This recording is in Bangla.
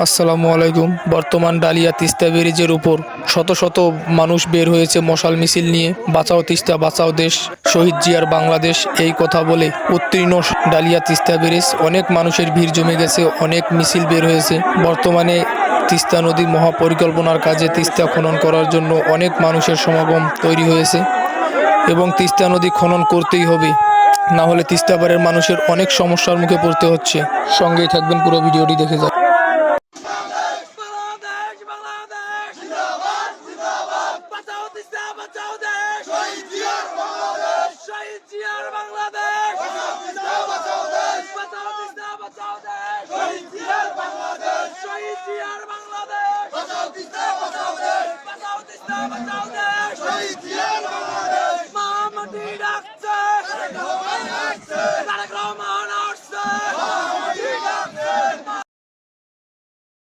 আসসালামু আলাইকুম। বর্তমান ডালিয়া তিস্তা ব্যারেজের উপর শত শত মানুষ বের হয়েছে মশাল মিছিল নিয়ে। বাঁচাও তিস্তা, বাঁচাও দেশ, শহীদ জিয়ার বাংলাদেশ এই কথা বলে উত্তীর্ণ ডালিয়া তিস্তা ব্যারেজ। অনেক মানুষের ভিড় জমে গেছে, অনেক মিছিল বের হয়েছে। বর্তমানে তিস্তা নদীর মহাপরিকল্পনার কাজে তিস্তা খনন করার জন্য অনেক মানুষের সমাগম তৈরি হয়েছে এবং তিস্তা নদী খনন করতেই হবে, না হলে তিস্তা পাড়ের মানুষের অনেক সমস্যার মুখে পড়তে হচ্ছে। সঙ্গেই থাকবেন, পুরো ভিডিওটি দেখে যান।